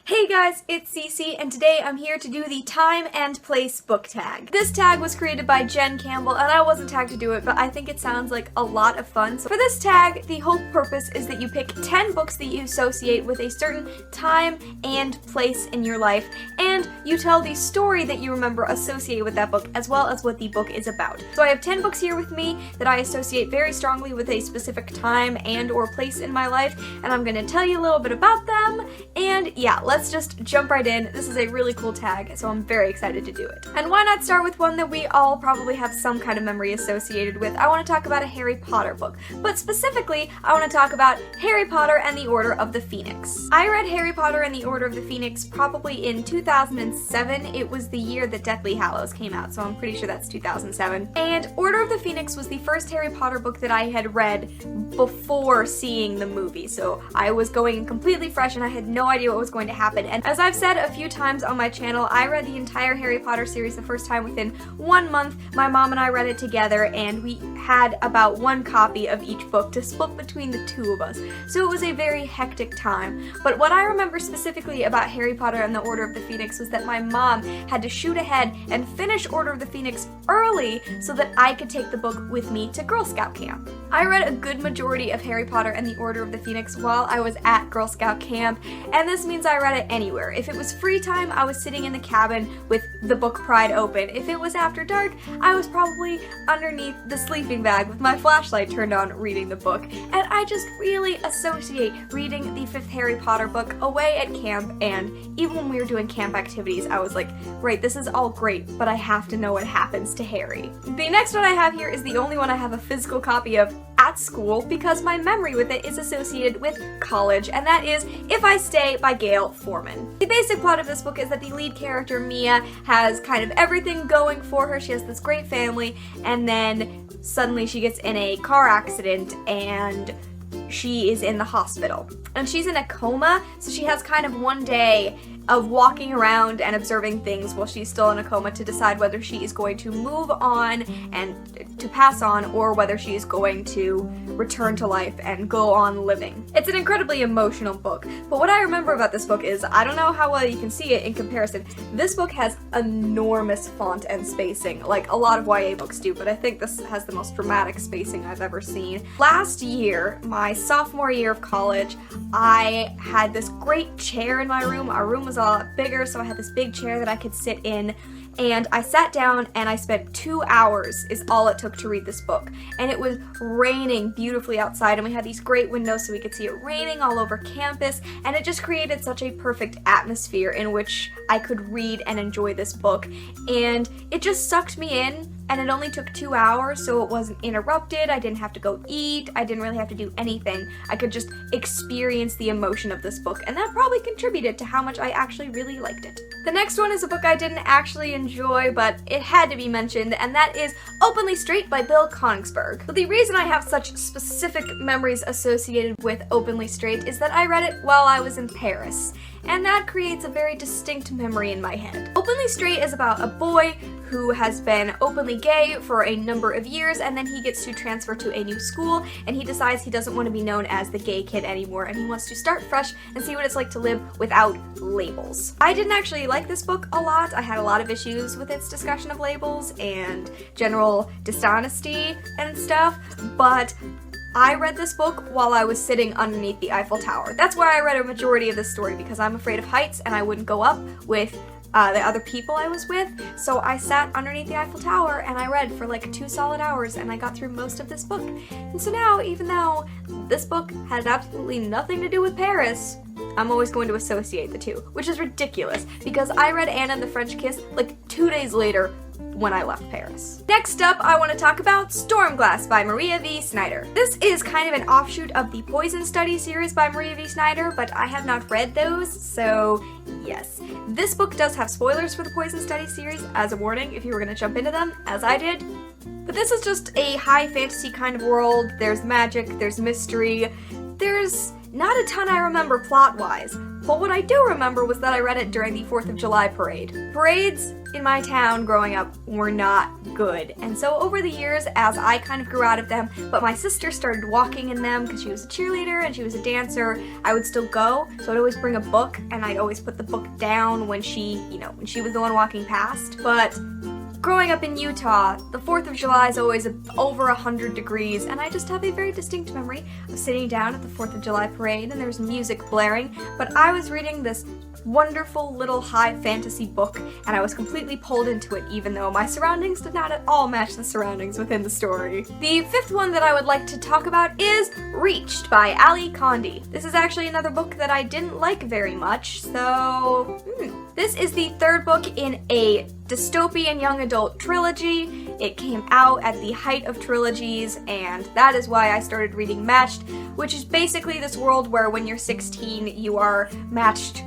Hey guys, it's Cece, and today I'm here to do the time and place book tag. This tag was created by Jen Campbell, and I wasn't tagged to do it, but I think it sounds like a lot of fun. So for this tag, the whole purpose is that you pick 10 books that you associate with a certain time and place in your life, and you tell the story that you remember associated with that book, as well as what the book is about. So I have 10 books here with me that I associate very strongly with a specific time and or place in my life, and I'm going to tell you a little bit about them, and yeah, let's just jump right in. This is a really cool tag, so I'm very excited to do it. And why not start with one that we all probably have some kind of memory associated with? I want to talk about a Harry Potter book, but specifically, I want to talk about Harry Potter and the Order of the Phoenix. I read Harry Potter and the Order of the Phoenix probably in 2007. It was the year that Deathly Hallows came out, so I'm pretty sure that's 2007. And Order of the Phoenix was the first Harry Potter book that I had read before seeing the movie, so I was going in completely fresh and I had no idea what was going to happen. And as I've said a few times on my channel, I read the entire Harry Potter series the first time within 1 month. My mom and I read it together, and we had about one copy of each book to split between the two of us. So it was a very hectic time. But what I remember specifically about Harry Potter and the Order of the Phoenix was that my mom had to shoot ahead and finish Order of the Phoenix early so that I could take the book with me to Girl Scout camp. I read a good majority of Harry Potter and the Order of the Phoenix while I was at Girl Scout camp, and this means I read it anywhere. If it was free time, I was sitting in the cabin with the book pried open. If it was after dark, I was probably underneath the sleeping bag with my flashlight turned on reading the book. And I just really associate reading the 5th Harry Potter book away at camp, and even when we were doing camp activities, I was like, right, this is all great, but I have to know what happens to Harry. The next one I have here is the only one I have a physical copy of at school because my memory with it is associated with college, and that is If I Stay by Gayle Forman. The basic plot of this book is that the lead character, Mia, has kind of everything going for her. She has this great family, and then suddenly she gets in a car accident and she is in the hospital. And she's in a coma, so she has kind of one day of walking around and observing things while she's still in a coma to decide whether she is going to move on and to pass on, or whether she is going to return to life and go on living. It's an incredibly emotional book, but what I remember about this book is, I don't know how well you can see it in comparison, this book has enormous font and spacing, like a lot of YA books do, but I think this has the most dramatic spacing I've ever seen. Last year, my sophomore year of college, I had this great chair in my room. Our room was a lot bigger, so I had this big chair that I could sit in, and I sat down and I spent 2 hours is all it took to read this book. And it was raining beautifully outside, and we had these great windows so we could see it raining all over campus, and it just created such a perfect atmosphere in which I could read and enjoy this book. And it just sucked me in, and it only took 2 hours, so it wasn't interrupted. I didn't have to go eat. I didn't really have to do anything. I could just experience the emotion of this book, and that probably contributed to how much I actually really liked it. The next one is a book I didn't actually enjoy, but it had to be mentioned, and that is Openly Straight by Bill Konigsberg. But the reason I have such specific memories associated with Openly Straight is that I read it while I was in Paris, and that creates a very distinct memory in my head. Openly Straight is about a boy who has been openly gay for a number of years, and then he gets to transfer to a new school, and he decides he doesn't want to be known as the gay kid anymore, and he wants to start fresh and see what it's like to live without labels. I didn't actually like this book a lot. I had a lot of issues with its discussion of labels and general dishonesty and stuff, but I read this book while I was sitting underneath the Eiffel Tower. That's where I read a majority of this story, because I'm afraid of heights and I wouldn't go up with the other people I was with, so I sat underneath the Eiffel Tower and I read for like 2 solid hours, and I got through most of this book. And so now, even though this book has absolutely nothing to do with Paris, I'm always going to associate the two, which is ridiculous, because I read Anne and the French Kiss like 2 days later when I left Paris. Next up, I want to talk about Stormglass by Maria V. Snyder. This is kind of an offshoot of the Poison Study series by Maria V. Snyder, but I have not read those, so yes. This book does have spoilers for the Poison Study series, as a warning if you were going to jump into them, as I did. But this is just a high fantasy kind of world. There's magic, there's mystery, there's not a ton I remember plot-wise, But what I do remember was that I read it during the 4th of July parade. Parades in my town growing up were not good, and so over the years, as I kind of grew out of them, but my sister started walking in them because she was a cheerleader and she was a dancer, I would still go, so I'd always bring a book, and I'd always put the book down when she was the one walking past. But growing up in Utah, the 4th of July is always over 100 degrees, and I just have a very distinct memory of sitting down at the 4th of July parade, and there's music blaring, but I was reading this wonderful little high fantasy book, and I was completely pulled into it even though my surroundings did not at all match the surroundings within the story. The 5th one that I would like to talk about is Reached by Condie. This is actually another book that I didn't like very much, so this is the 3rd book in a dystopian young adult trilogy. It came out at the height of trilogies, and that is why I started reading Matched, which is basically this world where when you're 16 you are matched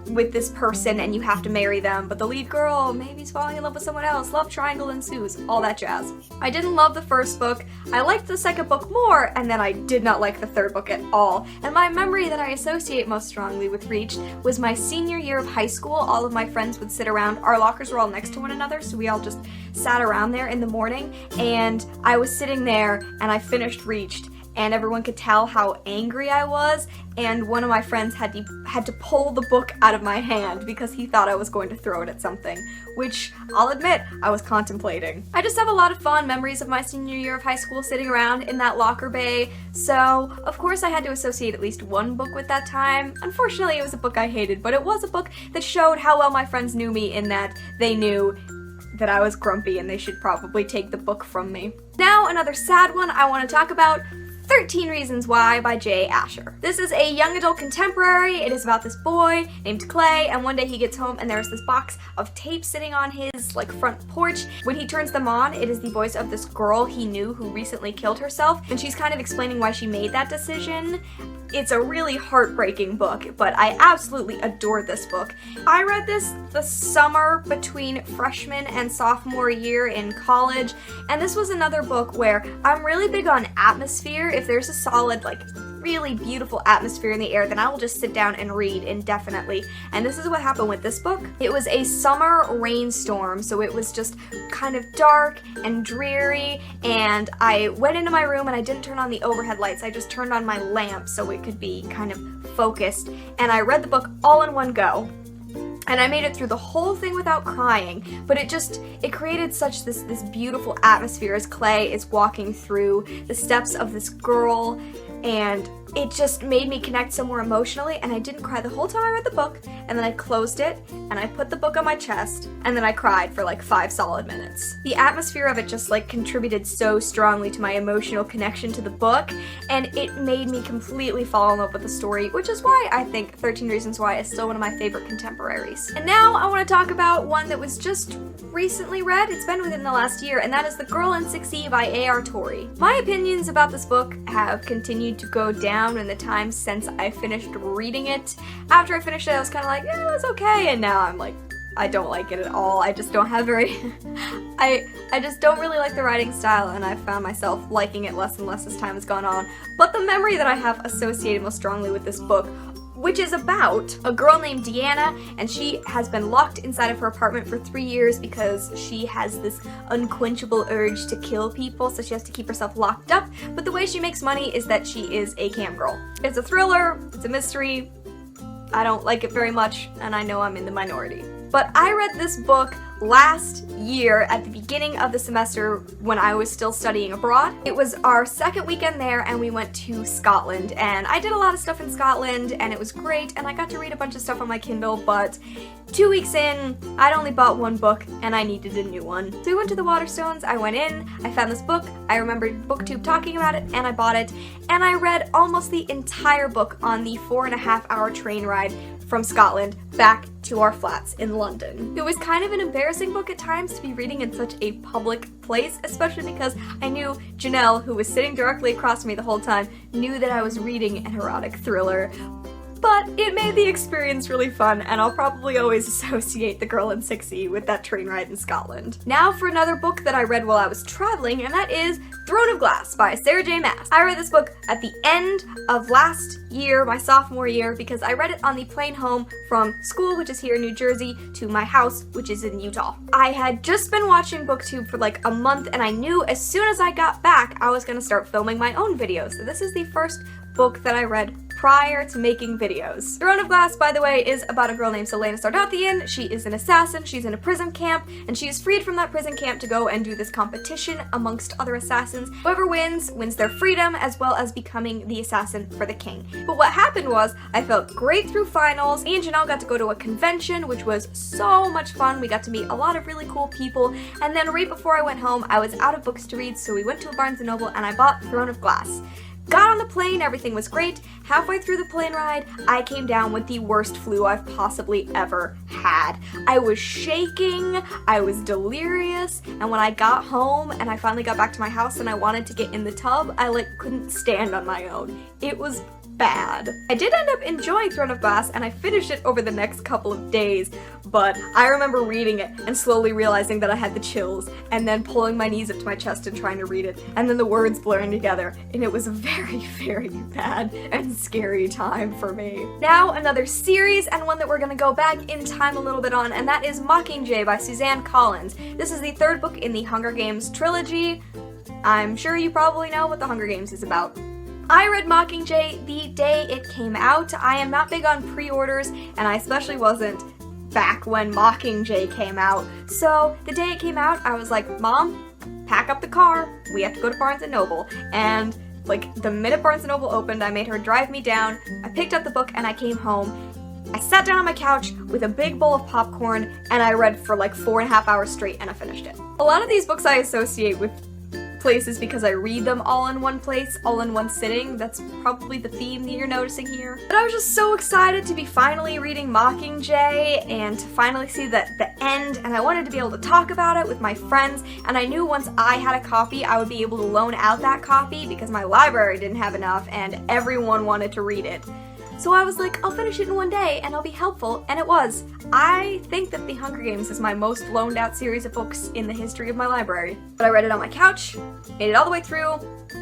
with this person and you have to marry them, but the lead girl maybe is falling in love with someone else, love triangle ensues, all that jazz. I didn't love the 1st book, I liked the 2nd book more, and then I did not like the 3rd book at all. And my memory that I associate most strongly with Reached was my senior year of high school. All of my friends would sit around, our lockers were all next to one another, so we all just sat around there in the morning, and I was sitting there and I finished Reached, and everyone could tell how angry I was, and one of my friends had to pull the book out of my hand because he thought I was going to throw it at something, which I'll admit I was contemplating. I just have a lot of fond memories of my senior year of high school sitting around in that locker bay, so of course I had to associate at least one book with that time. Unfortunately, it was a book I hated, but it was a book that showed how well my friends knew me in that they knew that I was grumpy and they should probably take the book from me. Now, another sad one I want to talk about, 13 Reasons Why by J. Asher. This is a young adult contemporary. It is about this boy named Clay, and one day he gets home and there's this box of tapes sitting on his front porch. When he turns them on, it is the voice of this girl he knew who recently killed herself, and she's kind of explaining why she made that decision. It's a really heartbreaking book, but I absolutely adore this book. I read this the summer between freshman and sophomore year in college, and this was another book where I'm really big on atmosphere. If there's a solid, really beautiful atmosphere in the air, then I will just sit down and read indefinitely. And this is what happened with this book. It was a summer rainstorm, so it was just kind of dark and dreary, and I went into my room and I didn't turn on the overhead lights. I just turned on my lamp so it could be kind of focused, and I read the book all in one go. And I made it through the whole thing without crying, but it created such this beautiful atmosphere as Clay is walking through the steps of this girl, and it just made me connect somewhere emotionally, and I didn't cry the whole time I read the book, and then I closed it, and I put the book on my chest, and then I cried for 5 solid minutes. The atmosphere of it just contributed so strongly to my emotional connection to the book, and it made me completely fall in love with the story, which is why I think 13 Reasons Why is still one of my favorite contemporaries. And now I want to talk about one that was just recently read. It's been within the last year, and that is The Girl in 6E by A.R. Torre. My opinions about this book have continued to go down in the time since I finished reading it. After I finished it, I was kind of like, yeah, that's okay, and now I'm like, I don't like it at all. I just don't have very I just don't really like the writing style, and I've found myself liking it less and less as time has gone on. But the memory that I have associated most strongly with this book, which is about a girl named Deanna, and she has been locked inside of her apartment for 3 years because she has this unquenchable urge to kill people, so she has to keep herself locked up, but the way she makes money is that she is a cam girl. It's a thriller, it's a mystery, I don't like it very much, and I know I'm in the minority. But I read this book last year at the beginning of the semester when I was still studying abroad. It was our second weekend there, and we went to Scotland, and I did a lot of stuff in Scotland, and it was great, and I got to read a bunch of stuff on my Kindle, but 2 weeks in, I'd only bought one book, and I needed a new one. So we went to the Waterstones, I went in, I found this book, I remembered BookTube talking about it, and I bought it, and I read almost the entire book on the 4.5-hour train ride from Scotland back to our flats in London. It was kind of an embarrassing book at times to be reading in such a public place, especially because I knew Janelle, who was sitting directly across from me the whole time, knew that I was reading an erotic thriller. but it made the experience really fun, and I'll probably always associate The Girl in 6E with that train ride in Scotland. Now for another book that I read while I was traveling, and that is Throne of Glass by Sarah J. Maas. I read this book at the end of last year, my sophomore year, because I read it on the plane home from school, which is here in New Jersey, to my house, which is in Utah. I had just been watching BookTube for like a month, and I knew as soon as I got back, I was gonna start filming my own videos. So this is the first book that I read prior to making videos. Throne of Glass, by the way, is about a girl named Celaena Sardathian. She is an assassin, she's in a prison camp, and she is freed from that prison camp to go and do this competition amongst other assassins. Whoever wins their freedom, as well as becoming the assassin for the king. But what happened was, I felt great through finals. Me and Janelle got to go to a convention, which was so much fun. We got to meet a lot of really cool people, and then right before I went home, I was out of books to read, so we went to a Barnes & Noble and I bought Throne of Glass. Got on the plane, everything was great. Halfway through the plane ride, I came down with the worst flu I've possibly ever had. I was shaking, I was delirious, and when I got home and I finally got back to my house and I wanted to get in the tub, I couldn't stand on my own. It was bad. I did end up enjoying Throne of Glass, and I finished it over the next couple of days, but I remember reading it and slowly realizing that I had the chills, and then pulling my knees up to my chest and trying to read it, and then the words blurring together, and it was a very, very bad and scary time for me. Now another series, and one that we're gonna go back in time a little bit on, and that is Mockingjay by Suzanne Collins. This is the third book in the Hunger Games trilogy. I'm sure you probably know what the Hunger Games is about. I read Mockingjay the day it came out. I am not big on pre-orders, and I especially wasn't back when Mockingjay came out. So the day it came out, I was like, Mom, pack up the car. We have to go to Barnes & Noble. And the minute Barnes & Noble opened, I made her drive me down. I picked up the book and I came home. I sat down on my couch with a big bowl of popcorn and I read for 4.5 hours straight and I finished it. A lot of these books I associate with places because I read them all in one place, all in one sitting. That's probably the theme that you're noticing here. But I was just so excited to be finally reading Mockingjay and to finally see the end, and I wanted to be able to talk about it with my friends, and I knew once I had a copy I would be able to loan out that copy because my library didn't have enough and everyone wanted to read it. So I was like, I'll finish it in one day and I'll be helpful, and it was. I think that The Hunger Games is my most loaned out series of books in the history of my library. But I read it on my couch, made it all the way through,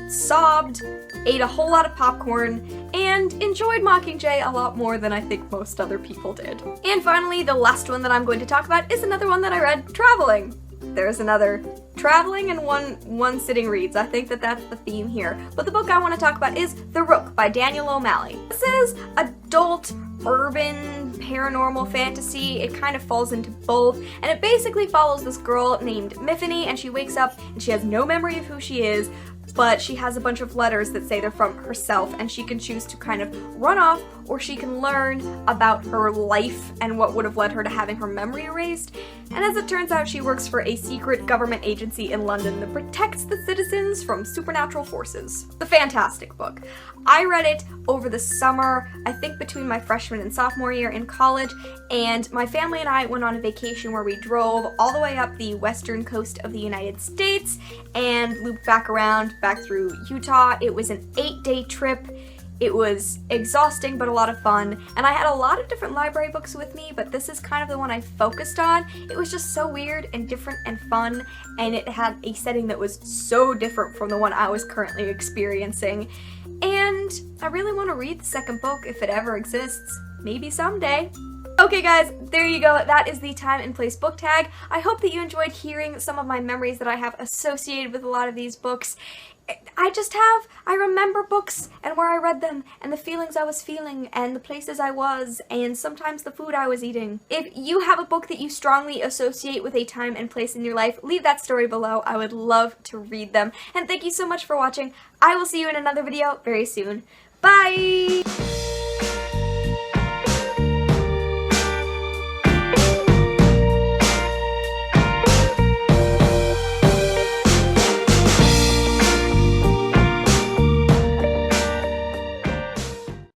sobbed, ate a whole lot of popcorn, and enjoyed Mockingjay a lot more than I think most other people did. And finally, the last one that I'm going to talk about is another one that I read traveling. There's another traveling and one sitting reads. I think that that's the theme here. But the book I want to talk about is The Rook by Daniel O'Malley. This is adult, urban, paranormal fantasy. It kind of falls into both, and it basically follows this girl named Miffany, and she wakes up and she has no memory of who she is, but she has a bunch of letters that say they're from herself, and she can choose to kind of run off, or she can learn about her life and what would have led her to having her memory erased. And as it turns out, she works for a secret government agency in London that protects the citizens from supernatural forces. It's a fantastic book. I read it over the summer, I think between my freshman and sophomore year in college, and my family and I went on a vacation where we drove all the way up the western coast of the United States and looped back around, back through Utah. It was an 8-day trip. It was exhausting, but a lot of fun, and I had a lot of different library books with me, but this is kind of the one I focused on. It was just so weird and different and fun, and it had a setting that was so different from the one I was currently experiencing, and I really want to read the second book if it ever exists. Maybe someday. Okay guys, there you go. That is the time and place book tag. I hope that you enjoyed hearing some of my memories that I have associated with a lot of these books. I remember books and where I read them and the feelings I was feeling and the places I was and sometimes the food I was eating. If you have a book that you strongly associate with a time and place in your life, leave that story below. I would love to read them. And thank you so much for watching. I will see you in another video very soon. Bye!